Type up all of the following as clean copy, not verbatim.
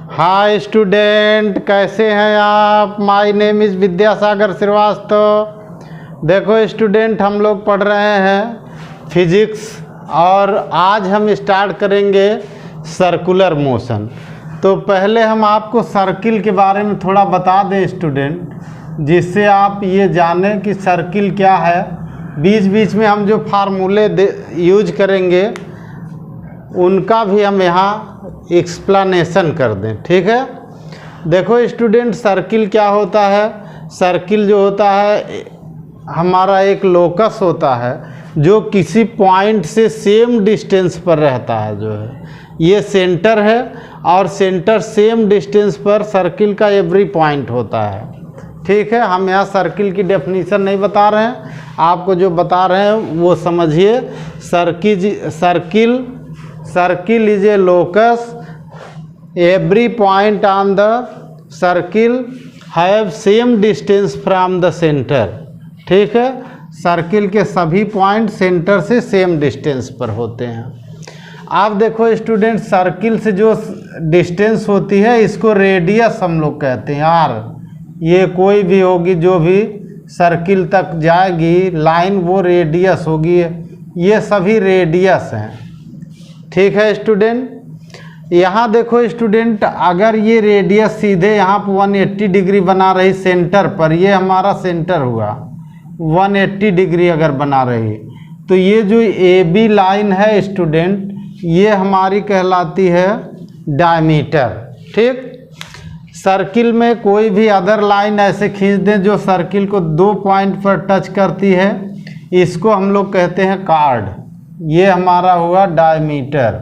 Hi student, कैसे हैं आप। My name is Vidyasagar Shrivastava. देखो स्टूडेंट, हम लोग पढ़ रहे हैं फिजिक्स और आज हम स्टार्ट करेंगे सर्कुलर मोशन। तो पहले हम आपको सर्किल के बारे में थोड़ा बता दें स्टूडेंट, जिससे आप ये जानें कि सर्किल क्या है। बीच बीच में हम जो फार्मूले यूज करेंगे उनका भी हम यहाँ एक्सप्लेनेशन कर दें, ठीक है। देखो स्टूडेंट, सर्किल क्या होता है। सर्किल जो होता है हमारा एक लोकस होता है जो किसी पॉइंट से सेम डिस्टेंस पर रहता है। जो है ये सेंटर है और सेंटर सेम डिस्टेंस पर सर्किल का एवरी पॉइंट होता है, ठीक है। हम यहाँ सर्किल की डेफिनीशन नहीं बता रहे हैं, आपको जो बता रहे हैं वो समझिए। Circle is a locus, every point on the circle have same distance from the centre, ठीक है। सर्किल के सभी पॉइंट सेंटर से सेम डिस्टेंस पर होते हैं। आप देखो स्टूडेंट, सर्किल से जो डिस्टेंस होती है इसको रेडियस हम लोग कहते हैं। आर ये कोई भी होगी जो भी सर्किल तक जाएगी लाइन, वो रेडियस होगी। ये सभी रेडियस हैं, ठीक है स्टूडेंट। यहाँ देखो स्टूडेंट, अगर ये रेडियस सीधे यहाँ पर 180 डिग्री बना रही सेंटर पर, ये हमारा सेंटर हुआ 180 डिग्री अगर बना रही, तो ये जो ए बी लाइन है स्टूडेंट, ये हमारी कहलाती है डायमीटर, ठीक। सर्किल में कोई भी अदर लाइन ऐसे खींच दें जो सर्किल को 2 पॉइंट पर टच करती है, इसको हम लोग कहते हैं कार्ड। ये हमारा हुआ डायमीटर,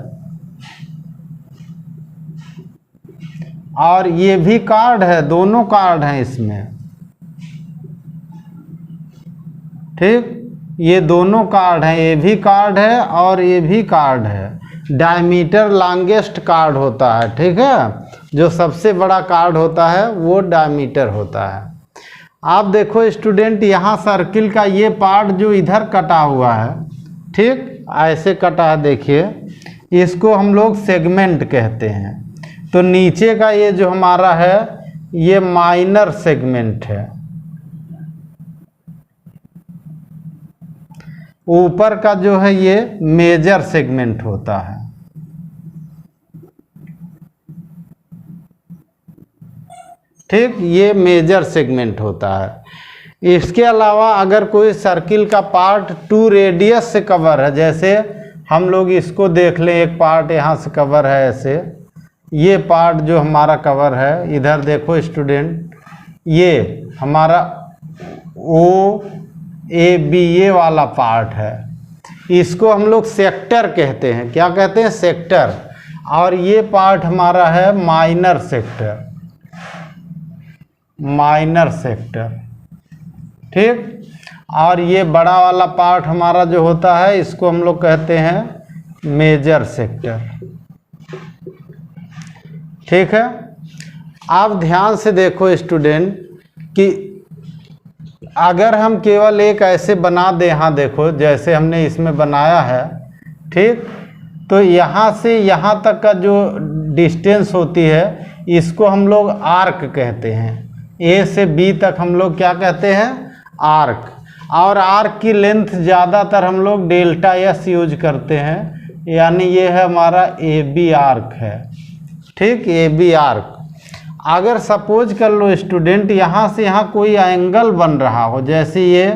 और ये भी कार्ड है, दोनों कार्ड हैं इसमें, ठीक। ये दोनों कार्ड हैं, ये भी कार्ड है और ये भी कार्ड है। डायमीटर लॉन्गेस्ट कार्ड होता है, ठीक है। जो सबसे बड़ा कार्ड होता है वो डायमीटर होता है। आप देखो स्टूडेंट, यहाँ सर्किल का ये पार्ट जो इधर कटा हुआ है, ठीक, ऐसे कटा है, देखिए, इसको हम लोग सेगमेंट कहते हैं। तो नीचे का ये जो हमारा है ये माइनर सेगमेंट है, ऊपर का जो है ये मेजर सेगमेंट होता है, ठीक। ये मेजर सेगमेंट होता है। इसके अलावा अगर कोई सर्किल का पार्ट 2 रेडियस से कवर है, जैसे हम लोग इसको देख लें, एक पार्ट यहाँ से कवर है ऐसे, ये पार्ट जो हमारा कवर है, इधर देखो स्टूडेंट, ये हमारा ओ ए बी ये वाला पार्ट है, इसको हम लोग सेक्टर कहते हैं। क्या कहते हैं? सेक्टर। और ये पार्ट हमारा है माइनर सेक्टर, माइनर सेक्टर, ठीक। और ये बड़ा वाला पार्ट हमारा जो होता है इसको हम लोग कहते हैं मेजर सेक्टर, ठीक है। आप ध्यान से देखो स्टूडेंट कि अगर हम केवल एक ऐसे बना दें, यहाँ देखो जैसे हमने इसमें बनाया है, ठीक, तो यहाँ से यहाँ तक का जो डिस्टेंस होती है इसको हम लोग आर्क कहते हैं। ए से बी तक हम लोग क्या कहते हैं? आर्क। और आर्क की लेंथ ज़्यादातर हम लोग डेल्टा एस यूज करते हैं, यानी ये है हमारा ए बी आर्क है, ठीक, ए बी आर्क। अगर सपोज कर लो स्टूडेंट, यहाँ से यहाँ कोई एंगल बन रहा हो, जैसे ये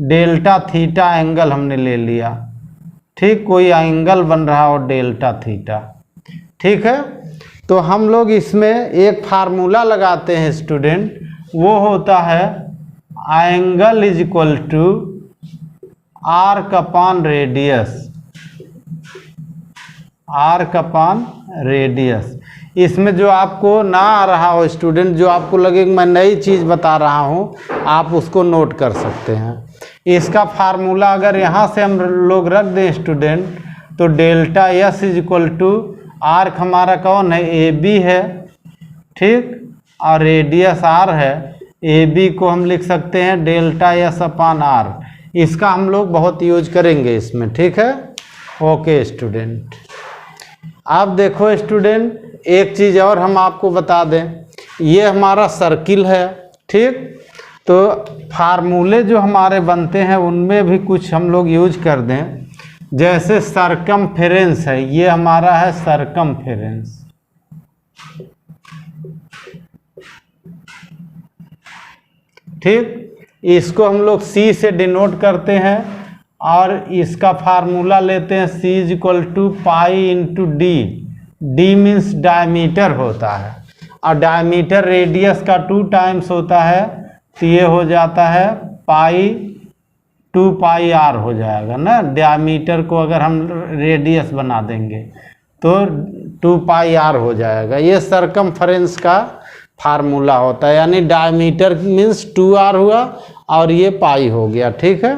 डेल्टा थीटा एंगल हमने ले लिया, ठीक, कोई एंगल बन रहा हो डेल्टा थीटा, ठीक है। तो हम लोग इसमें एक फार्मूला लगाते हैं स्टूडेंट, वो होता है angle is equal to arc upon radius, arc upon radius. इसमें जो आपको ना आ रहा हो स्टूडेंट, जो आपको लगे कि मैं नई चीज़ बता रहा हूँ, आप उसको नोट कर सकते हैं। इसका फार्मूला अगर यहाँ से हम लोग रख दें स्टूडेंट, तो delta S is equal to, arc हमारा कौन है? ए बी है, ठीक, और रेडियस आर है। ए बी को हम लिख सकते हैं डेल्टा एस अपॉन आर। इसका हम लोग बहुत यूज करेंगे इसमें, ठीक है। ओके स्टूडेंट, आप देखो स्टूडेंट, एक चीज़ और हम आपको बता दें, ये हमारा सर्किल है, ठीक। तो फार्मूले जो हमारे बनते हैं उनमें भी कुछ हम लोग यूज कर दें, जैसे सरकमफेरेंस है, ये हमारा है सरकमफेरेंस, ठीक। इसको हम लोग C से डिनोट करते हैं और इसका फार्मूला लेते हैं C = pi into D. D means diameter होता है और डायमीटर रेडियस का 2 टाइम्स होता है, तो ये हो जाता है पाई 2 पाई r हो जाएगा ना। डायमीटर को अगर हम रेडियस बना देंगे तो 2 पाई r हो जाएगा। ये सरकमफेरेंस का फार्मूला होता है, यानी डायमीटर मीन्स 2r हुआ और ये पाई हो गया, ठीक है।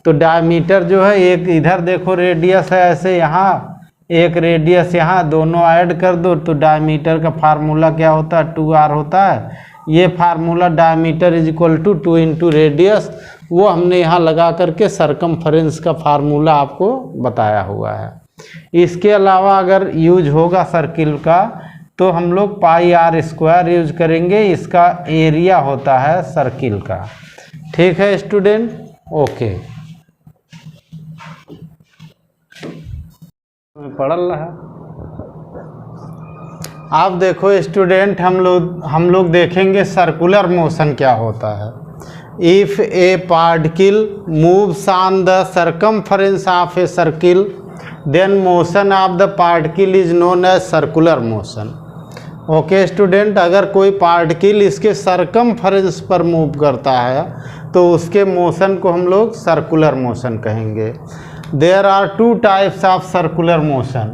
तो डायमीटर जो है, एक इधर देखो रेडियस है ऐसे, यहाँ एक रेडियस यहाँ, दोनों ऐड कर दो तो डायमीटर का फार्मूला क्या होता है, 2r होता है। ये फार्मूला डायमीटर = 2 इंटू रेडियस, वो हमने यहाँ लगा करके सरकमफेरेंस का फार्मूला आपको बताया हुआ है। इसके अलावा अगर यूज होगा सर्किल का तो हम लोग पाई r² यूज करेंगे, इसका एरिया होता है सर्किल का, ठीक है स्टूडेंट। ओके, पढ़ रहा है। आप देखो स्टूडेंट, हम लोग देखेंगे सर्कुलर मोशन क्या होता है। If a particle moves on the circumference of a circle, then motion of the particle is known as circular motion. Okay student, अगर कोई पार्टिकल इसके सरकमफेरेंस पर मूव करता है तो उसके मोशन को हम लोग सर्कुलर मोशन कहेंगे। There are 2 types of circular motion.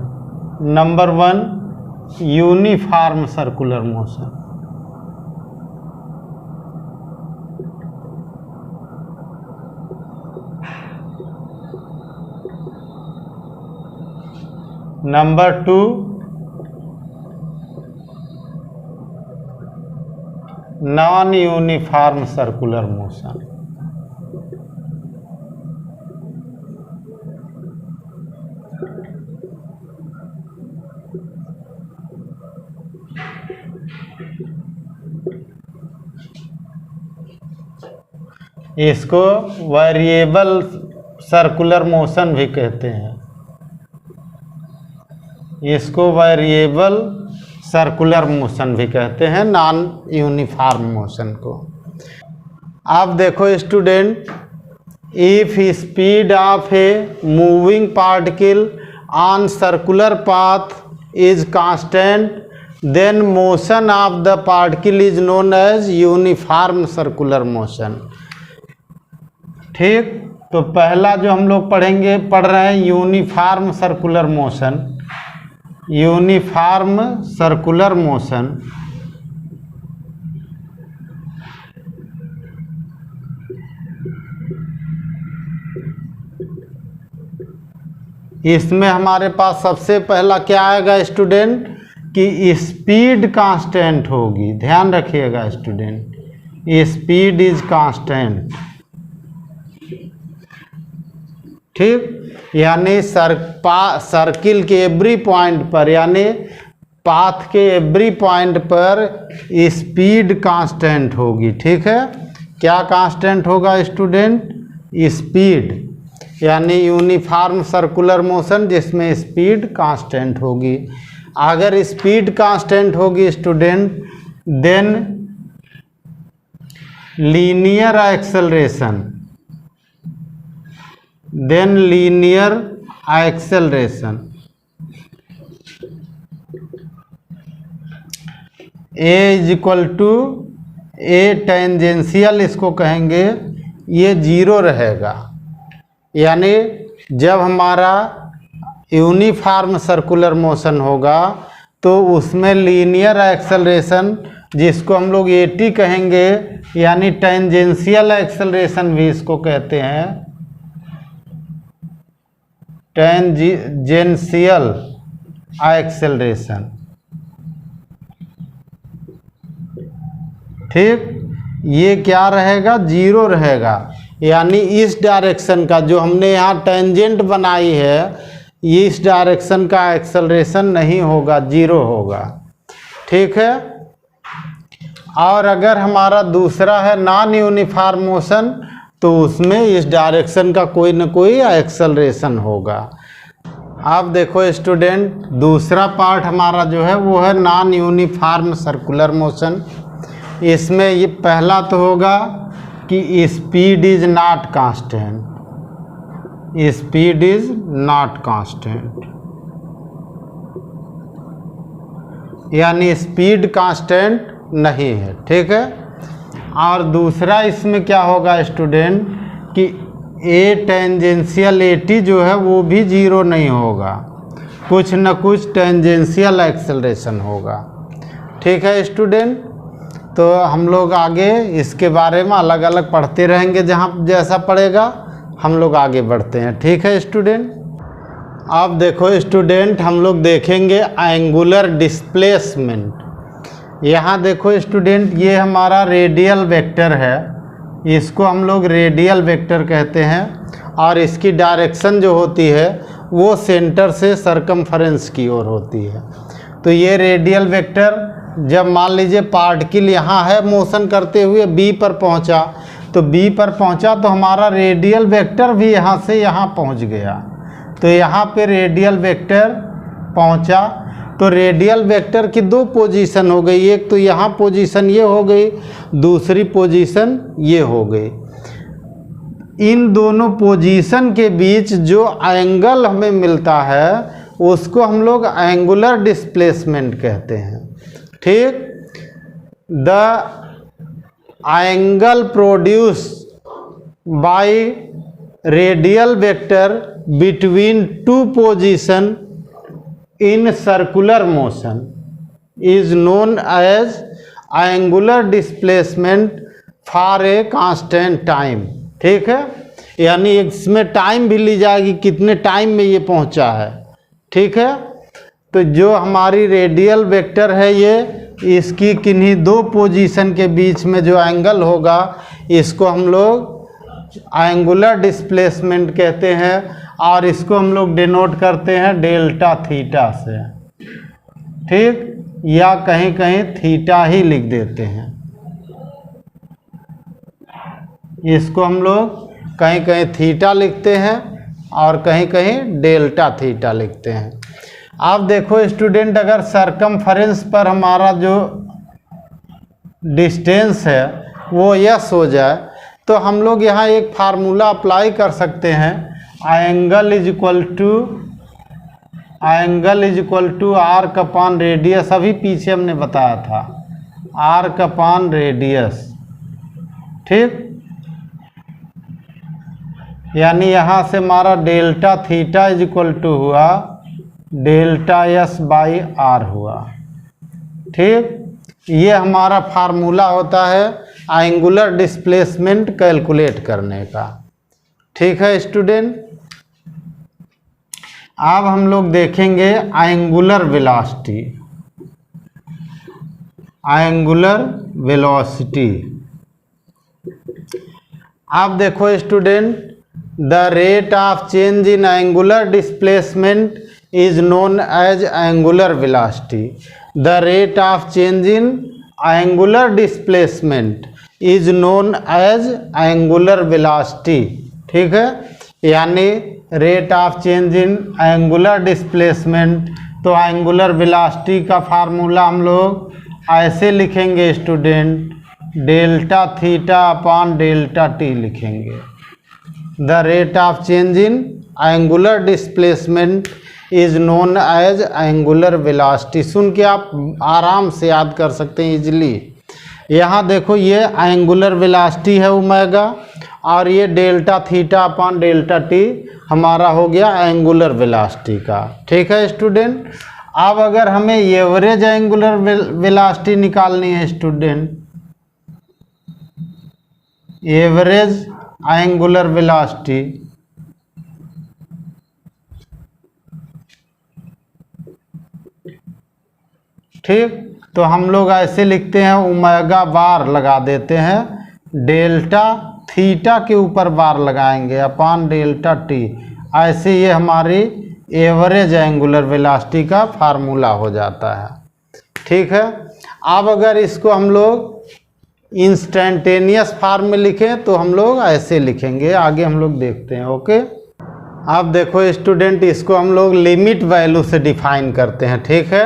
Number 1 uniform circular motion, number 2 non uniform circular motion. इसको वेरिएबल सर्कुलर मोशन भी कहते हैं, इसको वेरिएबल सर्कुलर मोशन भी कहते हैं, नॉन यूनिफॉर्म मोशन को। आप देखो student, if speed of a moving particle on circular path is constant, then motion of the particle is known as uniform circular motion, ठीक। तो पहला जो हम लोग पढ़ रहे हैं uniform circular motion. Uniform circular motion इसमें हमारे पास सबसे पहला क्या आएगा स्टूडेंट, कि स्पीड कांस्टेंट होगी। ध्यान रखिएगा स्टूडेंट, स्पीड इज कांस्टेंट, ठीक। यानी सर्किल के एवरी पॉइंट पर, यानी पाथ के एवरी पॉइंट पर स्पीड कांस्टेंट होगी, ठीक है। क्या कांस्टेंट होगा स्टूडेंट, स्पीड, यानी यूनिफॉर्म सर्कुलर मोशन जिसमें स्पीड कांस्टेंट होगी। अगर स्पीड कांस्टेंट होगी student, then linear acceleration, then linear acceleration, A = A tangential इसको कहेंगे, ये 0 रहेगा। यानी जब हमारा यूनिफॉर्म सर्कुलर मोशन होगा तो उसमें लीनियर एक्सेलरेशन, जिसको हम लोग AT कहेंगे, यानी टेंजेंशियल एक्सेलरेशन भी इसको कहते हैं, टेंजेंशियल एक्सेलरेशन, ठीक। ये क्या रहेगा, 0 रहेगा। यानी इस डायरेक्शन का जो हमने यहाँ टेंजेंट बनाई है, इस डायरेक्शन का एक्सेलरेशन नहीं होगा, 0 होगा। ठीक है। और अगर हमारा दूसरा है नॉन यूनिफॉर्म मोशन, तो उसमें इस डायरेक्शन का कोई ना कोई एक्सेलरेशन होगा। अब देखो स्टूडेंट, दूसरा पार्ट हमारा जो है वो है नॉन यूनिफॉर्म सर्कुलर मोशन। इसमें ये पहला तो होगा कि speed is not constant, speed is not constant, यानी स्पीड कांस्टेंट नहीं है, ठीक है। और दूसरा इसमें क्या होगा स्टूडेंट कि ए टेंजेंशियल एटी जो है वो भी जीरो नहीं होगा, कुछ न कुछ टेंजेंशियल एक्सेलरेशन होगा, ठीक है स्टूडेंट। तो हम लोग आगे इसके बारे में अलग अलग पढ़ते रहेंगे, जहाँ जैसा पड़ेगा हम लोग आगे बढ़ते हैं, ठीक है स्टूडेंट। अब देखो स्टूडेंट, हम लोग देखेंगे एंगुलर डिस्प्लेसमेंट। यहाँ देखो स्टूडेंट, ये हमारा रेडियल वेक्टर है, इसको हम लोग रेडियल वेक्टर कहते हैं, और इसकी डायरेक्शन जो होती है वो सेंटर से सरकमफरेंस की ओर होती है। तो ये रेडियल वेक्टर जब मान लीजिए पार्टिकल यहाँ है मोशन करते हुए बी पर पहुँचा, तो बी पर पहुँचा तो हमारा रेडियल वेक्टर भी यहाँ से यहाँ पहुँच गया, तो यहाँ पे रेडियल वेक्टर पहुँचा। तो रेडियल वेक्टर की दो पोजीशन हो गई, एक तो यहाँ पोजीशन ये हो गई, दूसरी पोजीशन ये हो गई। इन दोनों पोजीशन के बीच जो एंगल हमें मिलता है उसको हम लोग एंगुलर डिस्प्लेसमेंट कहते हैं, ठीक। The angle produce by radial vector between two position in circular motion is known as angular displacement for a constant time, ठीक है। यानी इसमें टाइम भी ली जाएगी, कितने टाइम में ये पहुंचा है, ठीक है। तो जो हमारी रेडियल वेक्टर है ये, इसकी किन्हीं दो पोजीशन के बीच में जो एंगल होगा इसको हम लोग एंगुलर डिस्प्लेसमेंट कहते हैं, और इसको हम लोग डिनोट करते हैं डेल्टा थीटा से, ठीक, या कहीं कहीं थीटा ही लिख देते हैं। इसको हम लोग कहीं कहीं थीटा लिखते हैं और कहीं कहीं डेल्टा थीटा लिखते हैं। अब देखो स्टूडेंट, अगर सरकमफरेंस पर हमारा जो डिस्टेंस है वो यस हो जाए, तो हम लोग यहाँ एक फार्मूला अप्लाई कर सकते हैं, angle is equal to arc upon radius. अभी पीछे हमने बताया था आर्क अपॉन रेडियस, ठीक। यानी यहाँ से हमारा delta theta is equal to हुआ डेल्टा एस बाई आर हुआ, ठीक। ये हमारा फार्मूला होता है एंगुलर डिस्प्लेसमेंट कैलकुलेट करने का, ठीक है स्टूडेंट। अब हम लोग देखेंगे एंगुलर वेलोसिटी, एंगुलर वेलोसिटी। अब देखो student, the rate of change in angular displacement is known as angular velocity. The rate of change in angular displacement is known as angular velocity, ठीक है। यानी rate of change in angular displacement, तो angular velocity का formula हम लोग ऐसे लिखेंगे student, delta theta upon delta T लिखेंगे। The rate of change in angular displacement is known as angular velocity. सुन के आप आराम से याद कर सकते हैं इजीली। यहाँ देखो ये एंगुलर वेलोसिटी है ओमेगा, और ये delta theta upon delta T हमारा हो गया एंगुलर वेलोसिटी का, ठीक है स्टूडेंट। अब अगर हमें एवरेज एंगुलर वेलोसिटी निकालनी है स्टूडेंट, एवरेज एंगुलर वेलोसिटी, ठीक, तो हम लोग ऐसे लिखते हैं, ओमेगा बार लगा देते हैं, डेल्टा थीटा के ऊपर बार लगाएंगे अपॉन डेल्टा टी। ऐसे ये हमारी एवरेज एंगुलर वेलोसिटी का फार्मूला हो जाता है, ठीक है। अब अगर इसको हम लोग इंस्टेंटेनियस फॉर्म में लिखें तो हम लोग ऐसे लिखेंगे, आगे हम लोग देखते हैं। ओके, अब देखो स्टूडेंट, इसको हम लोग लिमिट वैल्यू से डिफाइन करते हैं। ठीक है,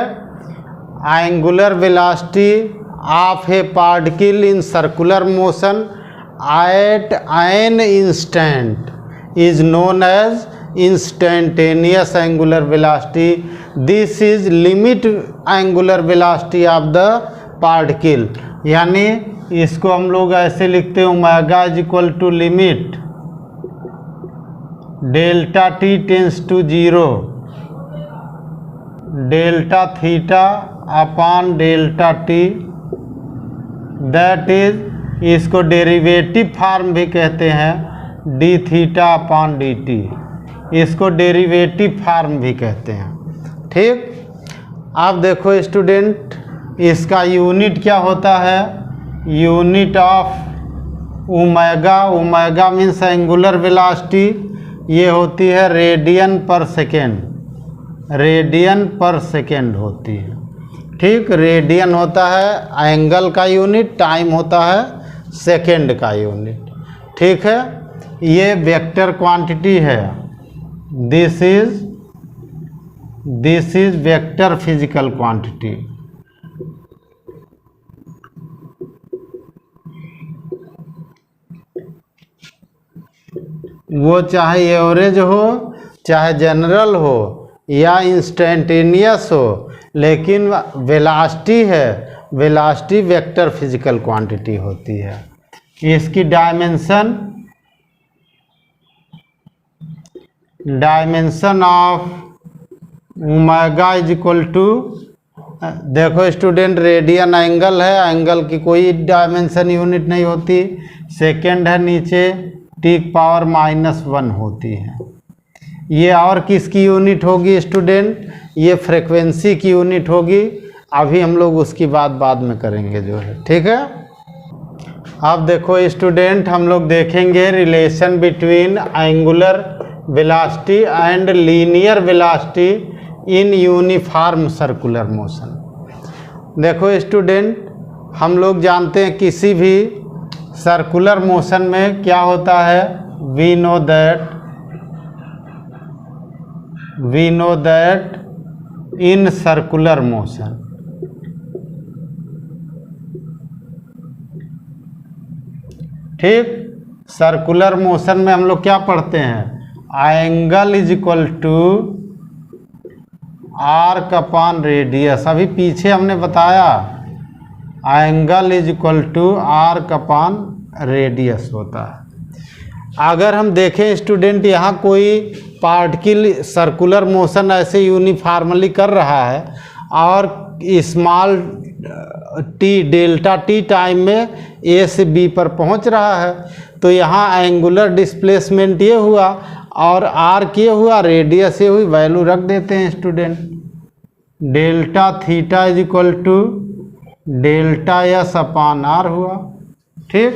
angular velocity of a particle in circular motion at an instant is known as instantaneous angular velocity. This is limit angular velocity of the particle. यानी इसको हम लोग ऐसे लिखते हैं, omega is equal to limit delta T tends to 0 delta theta upon delta T, that is, इसको derivative form भी कहते हैं, D theta upon D T, इसको डेरिवेटिव फॉर्म भी कहते हैं। ठीक, अब देखो स्टूडेंट, इसका यूनिट क्या होता है, unit of omega, omega means angular velocity, ये होती है रेडियन पर सेकेंड, रेडियन पर सेकेंड होती है। ठीक, रेडियन होता है एंगल का यूनिट, टाइम होता है सेकेंड का यूनिट। ठीक है, ये वेक्टर क्वांटिटी है, this is vector physical quantity. वो चाहे एवरेज हो, चाहे जनरल हो या इंस्टेंटेनियस हो, लेकिन वेलोसिटी है, वेलोसिटी वेक्टर फिजिकल क्वांटिटी होती है। इसकी dimension of omega is equal to, देखो स्टूडेंट, रेडियन एंगल है, एंगल की कोई डायमेंशन यूनिट नहीं होती, सेकेंड है नीचे, टी पावर -1 होती है। ये और किसकी यूनिट होगी स्टूडेंट, ये फ्रीक्वेंसी की यूनिट होगी, अभी हम लोग उसकी बात बाद में करेंगे जो है। ठीक है, अब देखो स्टूडेंट, हम लोग देखेंगे relation between angular velocity and linear velocity in uniform circular motion. देखो स्टूडेंट, हम लोग जानते हैं किसी भी सर्कुलर मोशन में क्या होता है, we know that in circular motion, ठीक, सर्कुलर मोशन में हम लोग क्या पढ़ते हैं, angle is equal to arc upon radius. अभी पीछे हमने बताया angle is equal to arc upon radius होता है। अगर हम देखें स्टूडेंट, यहाँ कोई पार्टिकल सर्कुलर मोशन ऐसे यूनिफॉर्मली कर रहा है और small T, delta T time में ए से बी पर पहुँच रहा है, तो यहाँ एंगुलर डिस्प्लेसमेंट ये हुआ और आर्क ये हुआ, रेडियस ये हुई, वैल्यू रख देते हैं student, delta theta is equal to delta S upon R हुआ। ठीक,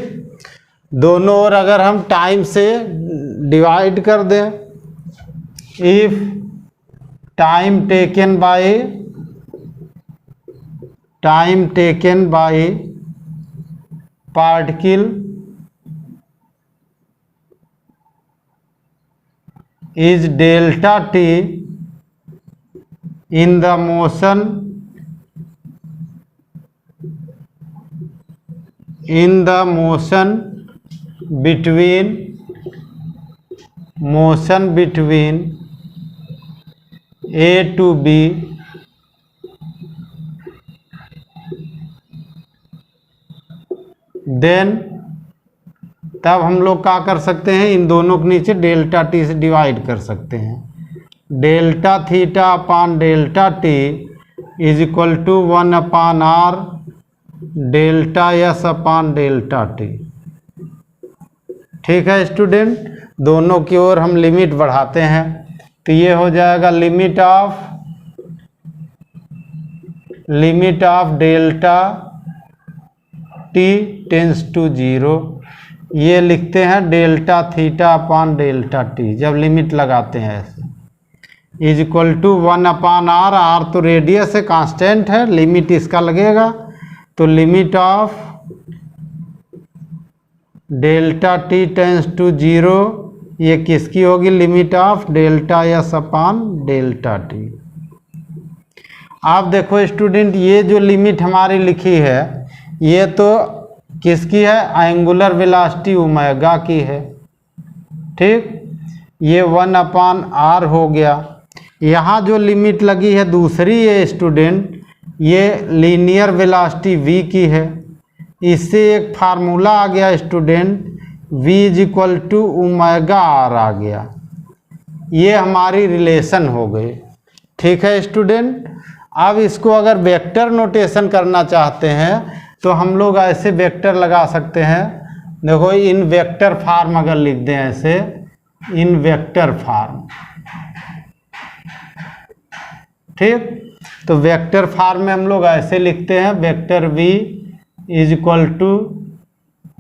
दोनों ओर अगर हम टाइम से डिवाइड कर दें, if time taken by particle is delta T in the motion between A to B, then तब हम लोग क्या कर सकते हैं, इन दोनों के नीचे डेल्टा टी से डिवाइड कर सकते हैं, delta theta upon delta T is equal to 1 upon R delta S upon delta T. ठीक है स्टूडेंट, दोनों की ओर हम लिमिट बढ़ाते हैं, तो ये हो जाएगा limit of delta T tends to 0, ये लिखते हैं delta theta upon delta T, जब लिमिट लगाते हैं ऐसे, is equal to 1/r, R तो रेडियस है, कांस्टेंट है, लिमिट इसका लगेगा, तो limit of delta T tends to 0, ये किसकी होगी, limit of delta S upon delta T. आप देखो स्टूडेंट, ये जो लिमिट हमारी लिखी है ये तो किसकी है, एंगुलर वेलोसिटी ओमेगा की है, ठीक। ये 1/r हो गया। यहाँ जो लिमिट लगी है दूसरी ये स्टूडेंट, ये लीनियर वेलोसिटी v की है। इससे एक फार्मूला आ गया student, v is equal to omega r आ गया। ये हमारी रिलेशन हो गई, ठीक है स्टूडेंट। अब इसको अगर वेक्टर नोटेशन करना चाहते हैं तो हम लोग ऐसे वेक्टर लगा सकते हैं। देखो इन वेक्टर फॉर्म अगर लिख दें ऐसे, इन वेक्टर फॉर्म, ठीक। तो वेक्टर फॉर्म में हम लोग ऐसे लिखते हैं, vector v is equal to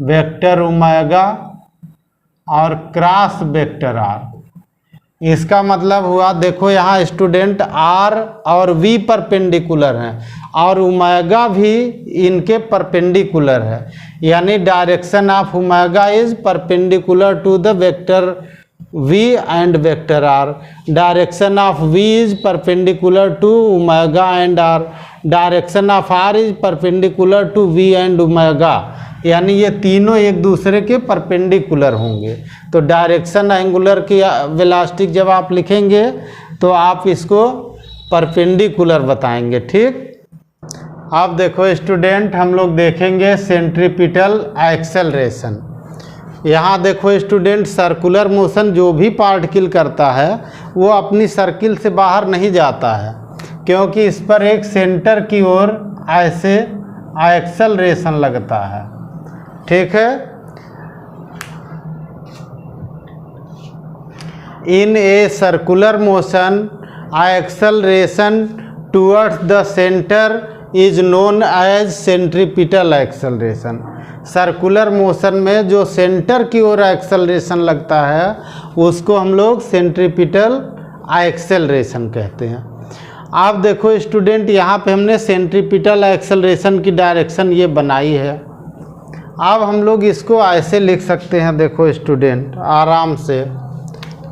vector omega और क्रॉस वेक्टर r। इसका मतलब हुआ, देखो यहाँ स्टूडेंट r और v परपेंडिकुलर हैं और ओमेगा भी इनके परपेंडिकुलर है, यानी direction of omega is perpendicular to the vector v and vector r। Direction of v is perpendicular to omega and r। Direction of r is perpendicular to v and omega, यानी ये तीनों एक दूसरे के perpendicular होंगे। तो direction angular की velocity जब आप लिखेंगे तो आप इसको परपेंडिकुलर बताएंगे, ठीक। अब देखो स्टूडेंट, हम लोग देखेंगे सेंट्रीपिटल एक्सेलरेशन। यहाँ देखो स्टूडेंट, सर्कुलर मोशन जो भी पार्टिकल करता है वो अपनी सर्किल से बाहर नहीं जाता है, क्योंकि इस पर एक सेंटर की ओर ऐसे एक्सेलरेशन लगता है, ठीक है। In a circular motion acceleration towards the centre is known as centripetal acceleration. Circular motion में जो सेंटर की ओर एक्सेलरेशन लगता है उसको हम लोग सेंट्रीपिटल एक्सेलरेशन कहते हैं। आप देखो स्टूडेंट, यहाँ पे हमने सेंट्रीपिटल एक्सेलरेशन की डायरेक्शन ये बनाई है। अब हम लोग इसको ऐसे लिख सकते हैं, देखो स्टूडेंट आराम से,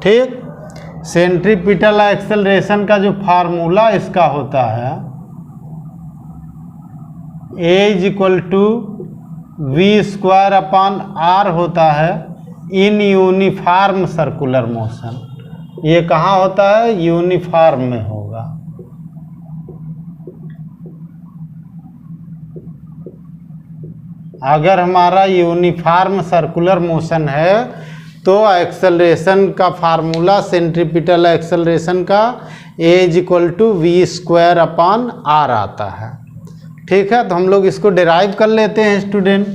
ठीक। सेंट्रीपिटल एक्सेलरेशन का जो फार्मूला इसका होता है, a is equal to V square upon r होता है इन यूनिफॉर्म सर्कुलर मोशन। ये कहाँ होता है, यूनिफॉर्म में होगा। अगर हमारा यूनिफॉर्म सर्कुलर मोशन है तो एक्सेलरेशन का फार्मूला सेंट्रीपिटल एक्सेलरेशन का a is equal to V square upon r आता है, ठीक है। तो हम लोग इसको डिराइव कर लेते हैं स्टूडेंट।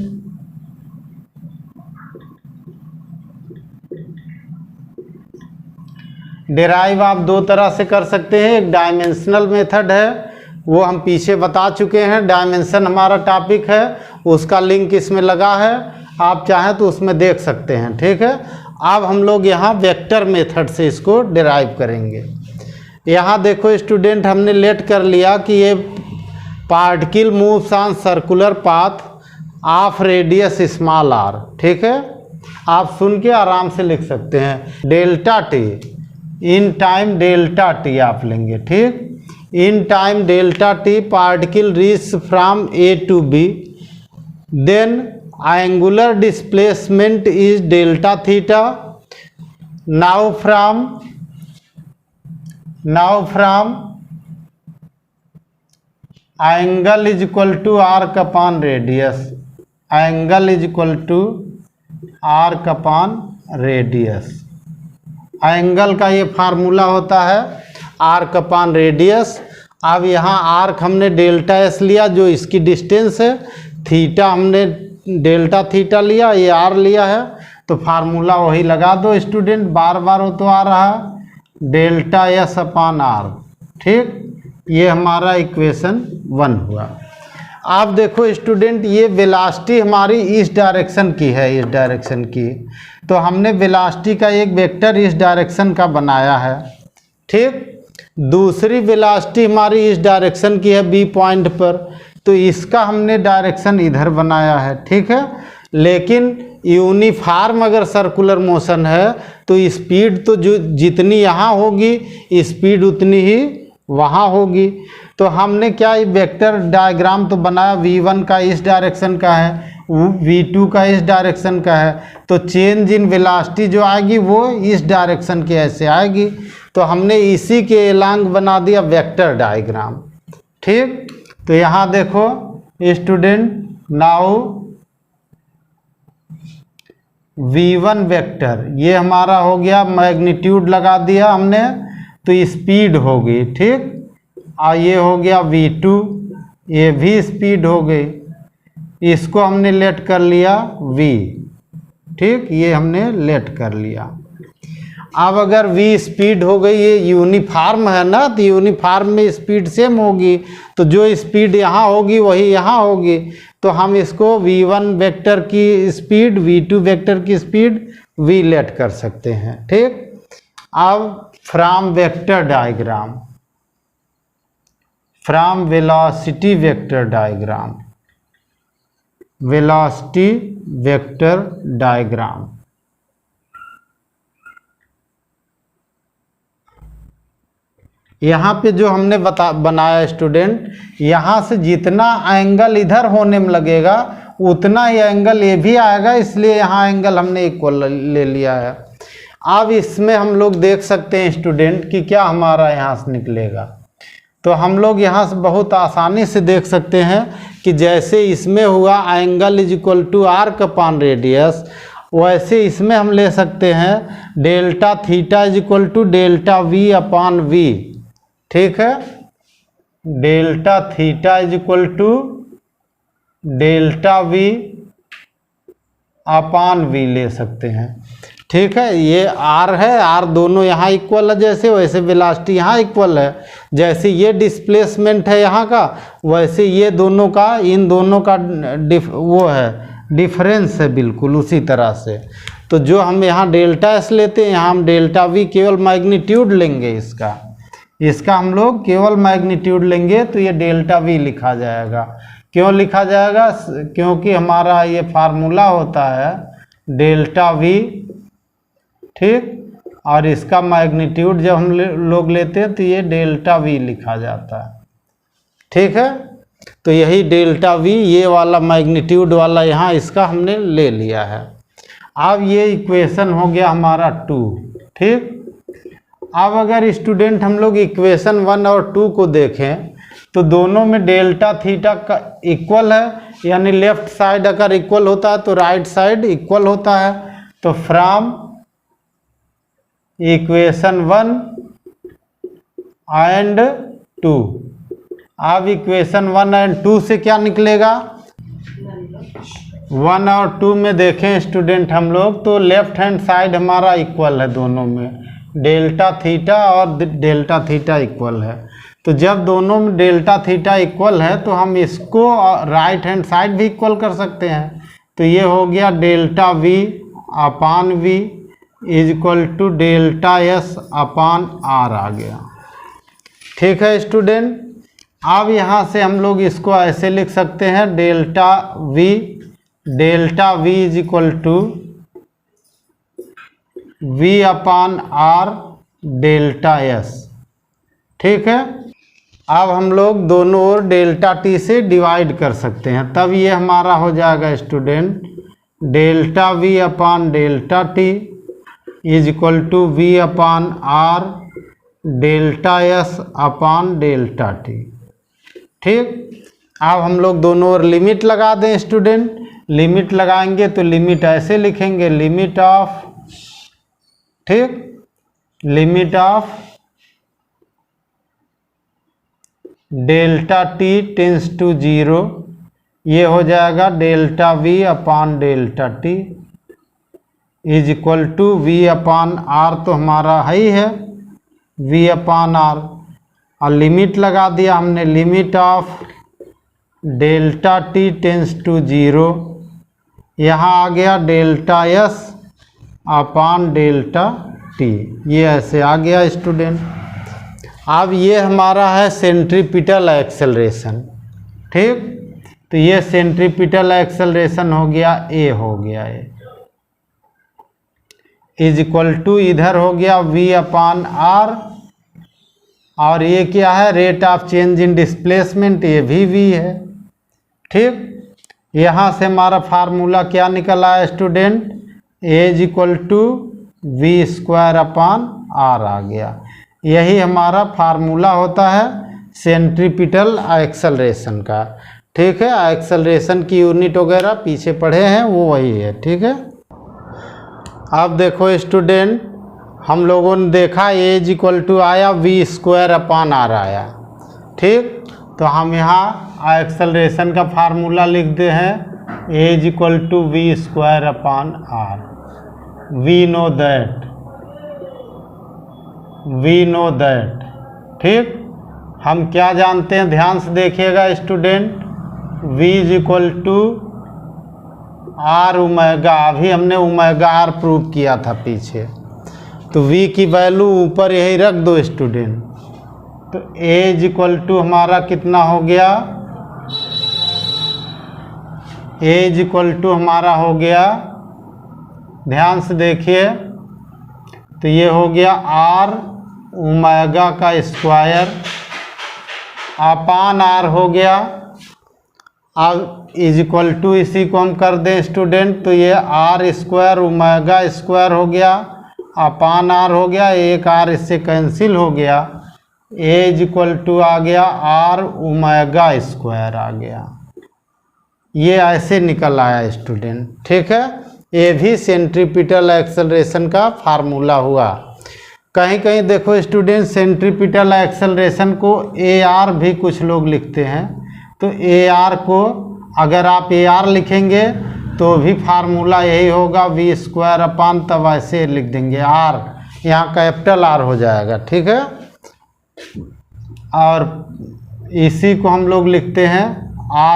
डिराइव आप दो तरह से कर सकते हैं, एक डायमेंशनल मेथड है, वो हम पीछे बता चुके हैं, डायमेंशन हमारा टॉपिक है, उसका लिंक इसमें लगा है, आप चाहें तो उसमें देख सकते हैं, ठीक है। अब हम लोग यहाँ वेक्टर मेथड से इसको डिराइव करेंगे। यहाँ देखो स्टूडेंट, हमने लेट कर लिया कि ये particle moves on circular path of radius small r, ठीक है। आप सुन के आराम से लिख सकते हैं, delta T in time delta T आप लेंगे, ठीक। In time delta T particle reach from a to b, then angular displacement is delta theta. Now from angle is equal to arc upon radius, angle is equal to arc upon radius. Angle का ये formula होता है arc upon radius. अब यहाँ arc हमने delta S लिया जो इसकी डिस्टेंस है, थीटा हमने डेल्टा थीटा लिया, ये आर लिया है, तो फार्मूला वही लगा दो स्टूडेंट, बार बार वो तो आ रहा है, डेल्टा एस अपान आर, ठीक। ये हमारा इक्वेशन 1 हुआ। आप देखो स्टूडेंट, ये वेलोसिटी हमारी इस डायरेक्शन की है, इस डायरेक्शन की, तो हमने वेलोसिटी का एक वेक्टर इस डायरेक्शन का बनाया है, ठीक। दूसरी वेलोसिटी हमारी इस डायरेक्शन की है बी पॉइंट पर, तो इसका हमने डायरेक्शन इधर बनाया है, ठीक है। लेकिन यूनिफॉर्म अगर सर्कुलर मोशन है तो स्पीड तो जो जितनी यहाँ होगी स्पीड उतनी ही वहाँ होगी। तो हमने क्या वेक्टर डायग्राम तो बनाया, v1 का इस डायरेक्शन का है, v2 का इस डायरेक्शन का है, तो चेंज इन वेलोसिटी जो आएगी वो इस डायरेक्शन के ऐसे आएगी। तो हमने इसी के एलांग बना दिया वेक्टर डायग्राम, ठीक। तो यहाँ देखो स्टूडेंट, नाउ v1 वेक्टर ये हमारा हो गया, मैग्नीट्यूड लगा दिया हमने तो स्पीड होगी, ठीक। और ये हो गया v2, ये भी स्पीड हो गई, इसको हमने लेट कर लिया v, ठीक, ये हमने लेट कर लिया। अब अगर v स्पीड हो गई, ये यूनिफॉर्म है ना, तो यूनिफॉर्म में स्पीड सेम होगी, तो जो स्पीड यहाँ होगी वही यहाँ होगी। तो हम इसको v1 वेक्टर की स्पीड v2 वेक्टर की स्पीड v लेट कर सकते हैं, ठीक। अब from vector diagram, from velocity vector diagram, velocity vector diagram, यहाँ पे जो हमने बनाया स्टूडेंट, यहाँ से जितना एंगल इधर होने में लगेगा उतना ही एंगल ये भी आएगा, इसलिए यहाँ एंगल हमने इक्वल ले लिया है। अब इसमें हम लोग देख सकते हैं स्टूडेंट कि क्या हमारा यहाँ से निकलेगा। तो हम लोग यहाँ से बहुत आसानी से देख सकते हैं कि जैसे इसमें हुआ angle is equal to arc upon radius, वैसे इसमें हम ले सकते हैं delta theta is equal to delta V upon V, ठीक है। Delta theta is equal to delta V upon V ले सकते हैं, ठीक है। ये आर है, आर दोनों यहाँ इक्वल है, जैसे वैसे वेलोसिटी यहाँ इक्वल है, जैसे ये डिस्प्लेसमेंट है यहाँ का, वैसे ये दोनों का, इन दोनों का वो है डिफरेंस है, बिल्कुल उसी तरह से। तो जो हम यहाँ डेल्टा एस लेते हैं, यहाँ हम डेल्टा वी केवल मैग्नीट्यूड लेंगे, इसका हम लोग केवल मैग्नीट्यूड लेंगे, तो ये डेल्टा वी लिखा जाएगा। क्यों लिखा जाएगा? क्योंकि हमारा ये फार्मूला होता है डेल्टा वी, ठीक, और इसका मैग्नीट्यूड जब हम लोग लेते हैं तो ये डेल्टा वी लिखा जाता है, ठीक है। तो यही डेल्टा वी, ये वाला मैग्नीट्यूड वाला यहाँ इसका हमने ले लिया है। अब ये इक्वेशन हो गया हमारा 2, ठीक। अब अगर स्टूडेंट हम लोग इक्वेशन 1 और 2 को देखें तो दोनों में डेल्टा थीटा का इक्वल है, यानी लेफ्ट साइड अगर इक्वल होता है तो राइट साइड इक्वल होता है। तो फ्रॉम इक्वेशन 1 एंड 2, अब इक्वेशन 1 एंड 2 से क्या निकलेगा? 1 और 2 में देखें स्टूडेंट हम लोग तो लेफ्ट हैंड साइड हमारा इक्वल है, दोनों में डेल्टा थीटा और डेल्टा थीटा इक्वल है। तो जब दोनों में डेल्टा थीटा इक्वल है तो हम इसको राइट हैंड साइड भी इक्वल कर सकते हैं। तो ये हो गया delta V upon V is equal to delta S upon R आ गया, ठीक है स्टूडेंट। अब यहाँ से हम लोग इसको ऐसे लिख सकते हैं delta V is equal to V upon R delta S, ठीक है। अब हम लोग दोनों ओर डेल्टा टी से डिवाइड कर सकते हैं, तब ये हमारा हो जाएगा student delta V upon delta T is equal to V upon R delta S upon delta T, ठीक। अब हम लोग दोनों ओर लिमिट लगा दें स्टूडेंट। लिमिट लगाएंगे तो लिमिट ऐसे लिखेंगे, लिमिट ऑफ, ठीक, limit of delta T tends to 0, ये हो जाएगा delta V upon delta T is equal to V upon R, तो हमारा है ही है वी अपान आर, और लिमिट लगा दिया हमने, limit of delta T tends to 0, यहाँ आ गया delta S upon delta T, ये ऐसे आ गया स्टूडेंट। अब ये हमारा है सेंट्रीपिटल एक्सेलरेशन, ठीक। तो ये सेंट्रीपिटल एक्सेलरेशन हो गया, ए हो गया, ए इज इक्वल टू इधर हो गया v/r, और ये क्या है, rate of change in displacement, ये भी v है, ठीक। यहाँ से हमारा फार्मूला क्या निकल आया student, a is equal to v²/r आ गया। यही हमारा फार्मूला होता है सेंट्रीपिटल एक्सेलरेशन का, ठीक है। एक्सेलरेशन की यूनिट वगैरह पीछे पढ़े हैं, वो वही है, ठीक है। अब देखो स्टूडेंट, हम लोगों ने देखा a इज इक्वल टू आया v²/r आया, ठीक। तो हम यहाँ एक्सेलरेशन का फार्मूला लिखते हैं a is equal to v²/r। We know that, ठीक। हम क्या जानते हैं, ध्यान से देखिएगा student, v is equal to r omega, अभी हमने ओमेगा r प्रूव किया था पीछे, तो v की वैल्यू ऊपर यही रख दो स्टूडेंट। तो a इज इक्वल टू हमारा कितना हो गया, a इज इक्वल टू हमारा हो गया, ध्यान से देखिए, तो ये हो गया r ओमेगा का स्क्वायर अपान r हो गया। अब इज इक्वल टू इसी को हम कर दें स्टूडेंट, तो ये r² ओमेगा स्क्वायर हो गया अपान r हो गया, एक r इससे कैंसिल हो गया, a इज इक्वल टू आ गया r ओमेगा स्क्वायर आ गया। ये ऐसे निकल आया स्टूडेंट, ठीक है। ये भी सेंट्रीपिटल एक्सेलरेशन का फार्मूला हुआ। कहीं कहीं देखो स्टूडेंट, सेंट्रीपिटल एक्सेलरेशन को AR भी कुछ लोग लिखते हैं, तो AR को अगर आप AR लिखेंगे तो भी फार्मूला यही होगा v²/, तब ऐसे लिख देंगे r, यहाँ कैपिटल R हो जाएगा, ठीक है। और इसी को हम लोग लिखते हैं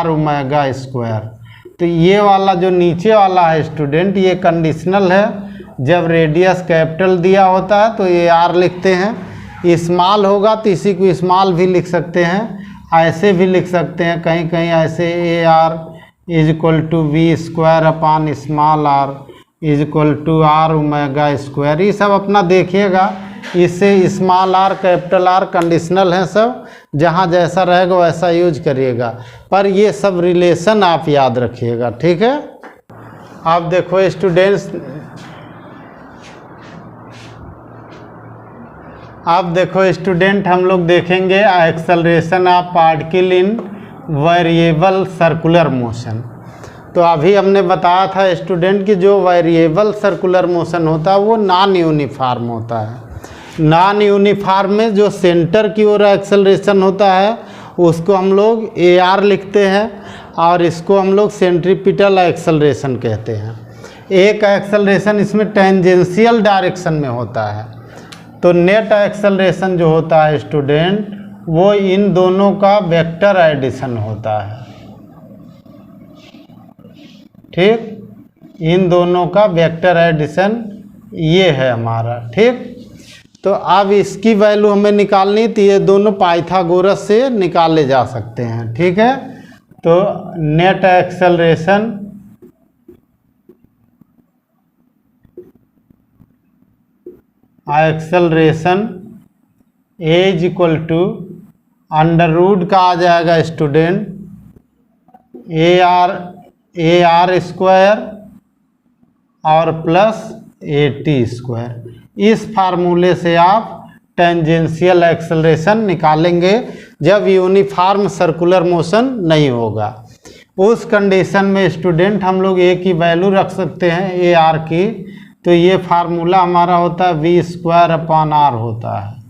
r ओमेगा स्क्वायर। तो ये वाला जो नीचे वाला है स्टूडेंट, ये कंडीशनल है, जब रेडियस कैपिटल दिया होता है तो ये r लिखते हैं, स्मॉल होगा तो इसी को स्मॉल भी लिख सकते हैं, ऐसे भी लिख सकते हैं, कहीं कहीं ऐसे AR is equal to v² small r is equal to r omega square. ये सब अपना देखिएगा, इससे small r capital R conditional है, सब जहाँ जैसा रहेगा वैसा यूज करिएगा, पर ये सब रिलेशन आप याद रखिएगा, ठीक है। आप देखो स्टूडेंट्स, हम लोग देखेंगे acceleration of particle in variable circular motion. तो अभी हमने बताया था स्टूडेंट कि जो वेरिएबल सर्कुलर मोशन होता है वो नॉन यूनिफॉर्म होता है। नॉन यूनिफॉर्म में जो सेंटर की ओर एक्सेलरेशन होता है उसको हम लोग AR लिखते हैं, और इसको हम लोग सेंट्रीपिटल एक्सेलरेशन कहते हैं। एक एक्सेलरेशन इसमें टेंजेंशियल डायरेक्शन में होता है, तो नेट एक्सेलरेशन जो होता है स्टूडेंट, वो इन दोनों का वेक्टर एडिशन होता है, ठीक। इन दोनों का वेक्टर एडिशन ये है हमारा, ठीक। तो अब इसकी वैल्यू हमें निकालनी, तो ये दोनों पाइथागोरस से निकाले जा सकते हैं, ठीक है। तो net acceleration A is equal to under root का आ जाएगा स्टूडेंट AR स्क्वायर और प्लस AT स्क्वायर। इस फार्मूले से आप टेंजेंशियल एक्सेलरेशन निकालेंगे जब यूनिफॉर्म सर्कुलर मोशन नहीं होगा। उस कंडीशन में स्टूडेंट हम लोग A की वैल्यू रख सकते हैं AR की, तो ये फार्मूला हमारा होता है v²/r होता है,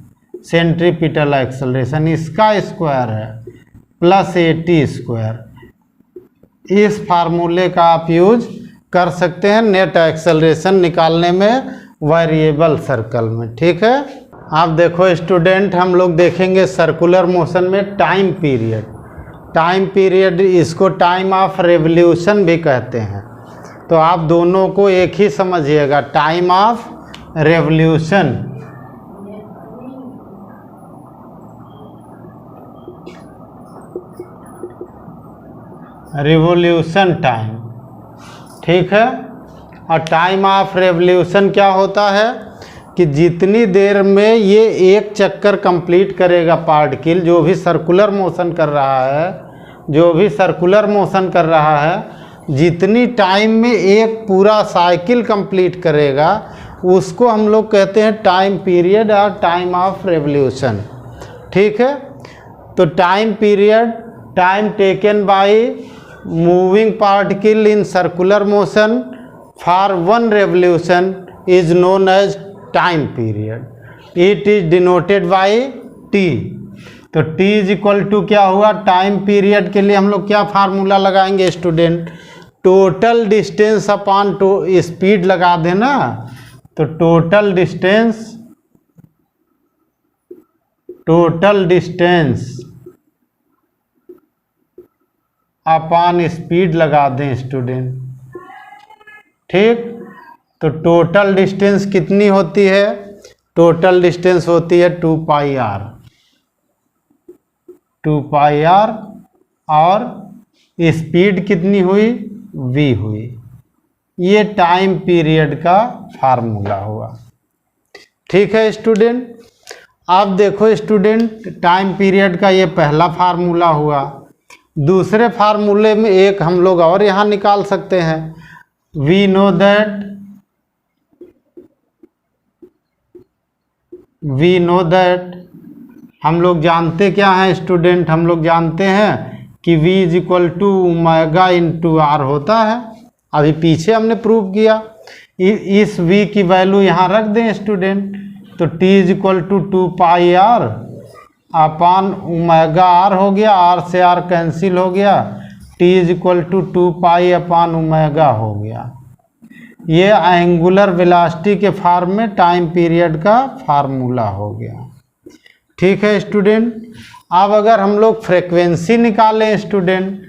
सेंट्रीपिटल एक्सेलरेशन इसका स्क्वायर है प्लस AT स्क्वायर। इस फार्मूले का आप यूज कर सकते हैं नेट एक्सेलरेशन निकालने में वेरिएबल सर्कल में, ठीक है। आप देखो स्टूडेंट, हम लोग देखेंगे सर्कुलर मोशन में टाइम पीरियड, इसको टाइम ऑफ रेवोल्यूशन भी कहते हैं। तो आप दोनों को एक ही समझिएगा, time of revolution revolution time, ठीक है। और टाइम ऑफ रेवोल्यूशन क्या होता है कि जितनी देर में ये एक चक्कर कंप्लीट करेगा पार्टिकल, जो भी सर्कुलर मोशन कर रहा है, जो भी सर्कुलर मोशन कर रहा है, जितनी टाइम में एक पूरा साइकिल कंप्लीट करेगा उसको हम लोग कहते हैं टाइम पीरियड और टाइम ऑफ रेवोल्यूशन, ठीक है। तो time period, time taken by moving particle in circular motion for one revolution is known as time period. It is denoted by T. तो टी इज इक्वल टू क्या हुआ, time period के लिए हम लोग क्या फार्मूला लगाएंगे student, total distance upon speed लगा देना। तो टोटल डिस्टेंस अपॉन स्पीड लगा दें स्टूडेंट, ठीक। तो टोटल डिस्टेंस कितनी होती है, टोटल डिस्टेंस होती है 2 पाई आर, 2 पाई आर, और स्पीड कितनी हुई, v हुई। ये टाइम पीरियड का फार्मूला हुआ, ठीक है स्टूडेंट। अब देखो स्टूडेंट, टाइम पीरियड का ये पहला फार्मूला हुआ। दूसरे फार्मूले में एक हम लोग और यहाँ निकाल सकते हैं। वी नो दैट हम लोग जानते क्या हैं स्टूडेंट, हम लोग जानते हैं कि v is equal to omega into R होता है। अभी पीछे हमने प्रूव किया। इस v की वैल्यू यहाँ रख दें स्टूडेंट, तो t is equal to 2 pi R upon omega R हो गया, r से r कैंसिल हो गया, t is equal to 2 pi upon omega हो गया। ये एंगुलर वेलोसिटी के फॉर्म में टाइम पीरियड का फार्मूला हो गया, ठीक है स्टूडेंट। अब अगर हम लोग फ्रीक्वेंसी निकालें स्टूडेंट,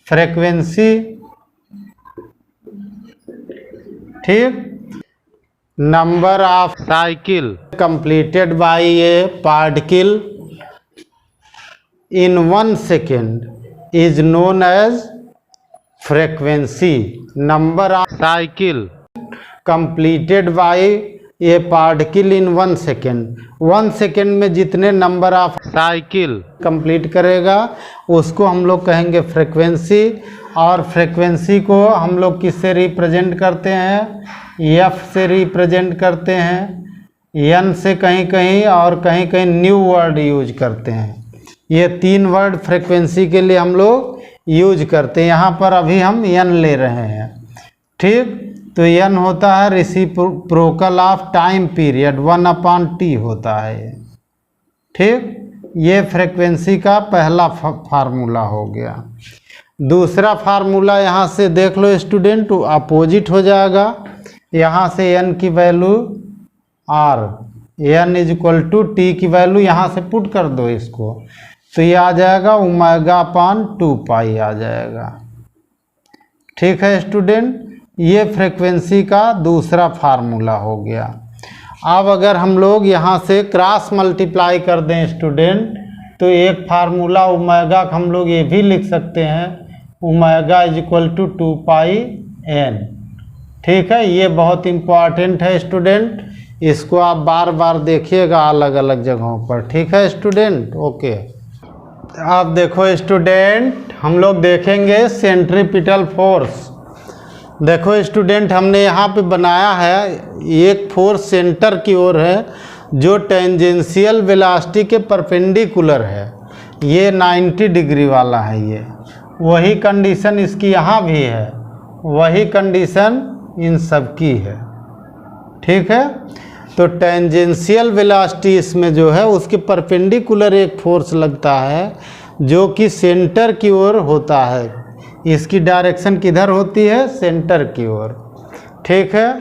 फ्रीक्वेंसी, ठीक, number of cycle completed by a particle in 1 second is known as frequency. Number of cycle completed by a particle in 1 second, 1 second में जितने नंबर ऑफ साइकिल कंप्लीट करेगा उसको हम लोग कहेंगे फ्रीक्वेंसी। और फ्रीक्वेंसी को हम लोग किससे रिप्रेजेंट करते हैं, एफ से रिप्रेजेंट करते हैं, एन से कहीं कहीं, और कहीं कहीं न्यू वर्ड यूज करते हैं। ये 3 वर्ड फ्रीक्वेंसी के लिए हम लोग यूज करते हैं। यहाँ पर अभी हम एन ले रहे हैं, ठीक। तो एन होता है reciprocal of time period, 1/t होता है ये, ठीक। ये फ्रीक्वेंसी का पहला फार्मूला हो गया। दूसरा फार्मूला यहाँ से देख लो स्टूडेंट, अपोजिट हो जाएगा। यहाँ से n की value r, n is equal to T की वैल्यू यहाँ से पुट कर दो इसको, तो ये आ जाएगा ओमेगा अपान 2 पाई आ जाएगा, ठीक है स्टूडेंट। ये फ्रीक्वेंसी का दूसरा फार्मूला हो गया। अब अगर हम लोग यहाँ से क्रॉस मल्टीप्लाई कर दें स्टूडेंट, तो एक फार्मूला ओमेगा का हम लोग ये भी लिख सकते हैं, omega is equal to 2 pi n, ठीक है। ये बहुत इम्पॉर्टेंट है स्टूडेंट, इसको आप बार बार देखिएगा अलग अलग जगहों पर, ठीक है स्टूडेंट। ओके, आप देखो स्टूडेंट, हम लोग देखेंगे सेंट्रीपिटल फोर्स। देखो स्टूडेंट, हमने यहाँ पे बनाया है एक फोर्स सेंटर की ओर है जो टेंजेंशियल वेलोसिटी के परपेंडिकुलर है, ये 90 डिग्री वाला है। ये वही कंडीशन इसकी यहाँ भी है, वही कंडीशन इन सब की है, ठीक है। तो टेंजेंशियल वेलोसिटी इसमें जो है उसके परपेंडिकुलर एक फोर्स लगता है जो कि सेंटर की ओर होता है। इसकी डायरेक्शन किधर होती है, सेंटर की ओर, ठीक है।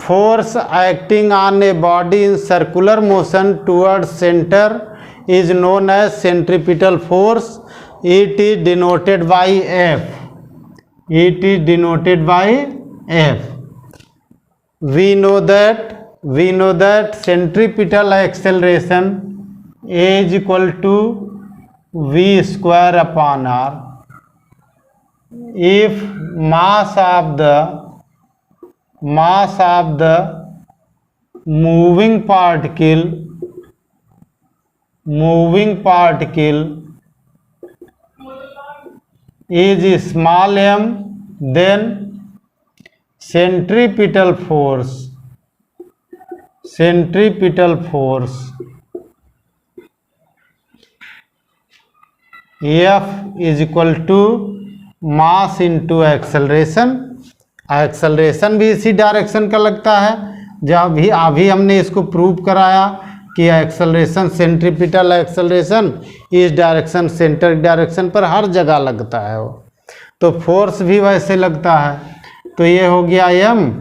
Force acting on a body in circular motion towards centre is known as centripetal force. It is denoted by F, it is denoted by F. We know that centripetal acceleration A is equal to V square upon R, if mass of the moving particle is small m, then centripetal force F is equal to mass into acceleration. Acceleration भी इसी direction का लगता है, जब अभी हमने इसको prove कराया कि एक्सेलरेशन सेंट्रीपिटल एक्सेलरेशन इस डायरेक्शन सेंटर डायरेक्शन पर हर जगह लगता है वो, तो फोर्स भी वैसे लगता है। तो ये हो गया m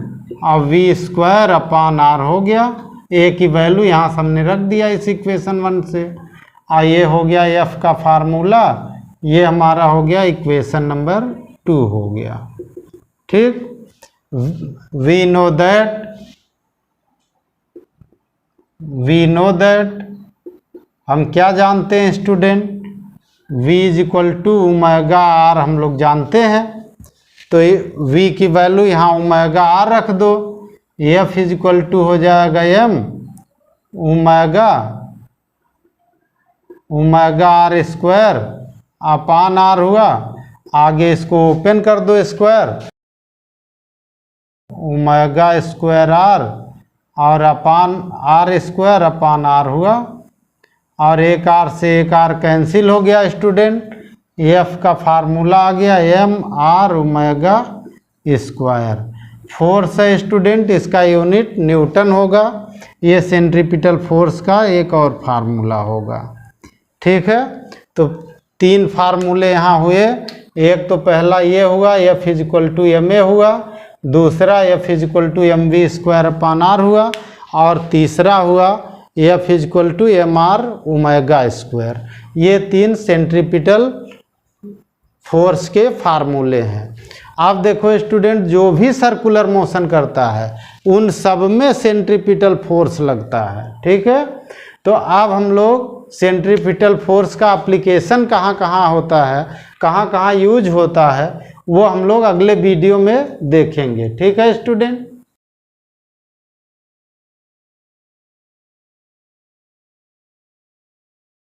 और v² अपान r हो गया, a की वैल्यू यहाँ से हमने रख दिया इस इक्वेशन 1 से। और ये हो गया f का फार्मूला, ये हमारा हो गया इक्वेशन नंबर 2 हो गया। ठीक, वी नो दैट हम क्या जानते हैं student, v is equal to omega R हम लोग जानते हैं, तो v की वैल्यू यहाँ ओमेगा आर रख दो, f इज इक्वल टू हो जाएगा m omega R square upon R हुआ, आगे इसको ओपन कर दो स्क्वायर, ओमेगा स्क्वायर आर और upon R square upon R हुआ, और एक आर से एक आर कैंसिल हो गया स्टूडेंट, एफ का फार्मूला आ गया M R omega square. Force है स्टूडेंट, इसका यूनिट न्यूटन होगा, ये सेंट्रीपिटल फोर्स का एक और फार्मूला होगा। ठीक है, तो 3 फार्मूले यहाँ हुए, एक तो पहला ये हुआ F is equal to M A हुआ, दूसरा F is equal to M V square upon R हुआ, और तीसरा हुआ F is equal to M R omega square. ये 3 सेंट्रीपिटल फोर्स के फार्मूले हैं। आप देखो स्टूडेंट, जो भी सर्कुलर मोशन करता है उन सब में सेंट्रीपिटल फोर्स लगता है। ठीक है, तो अब हम लोग सेंट्रीपिटल फोर्स का एप्लीकेशन कहाँ कहाँ होता है, कहाँ कहाँ यूज होता है, वो हम लोग अगले वीडियो में देखेंगे। ठीक है स्टूडेंट।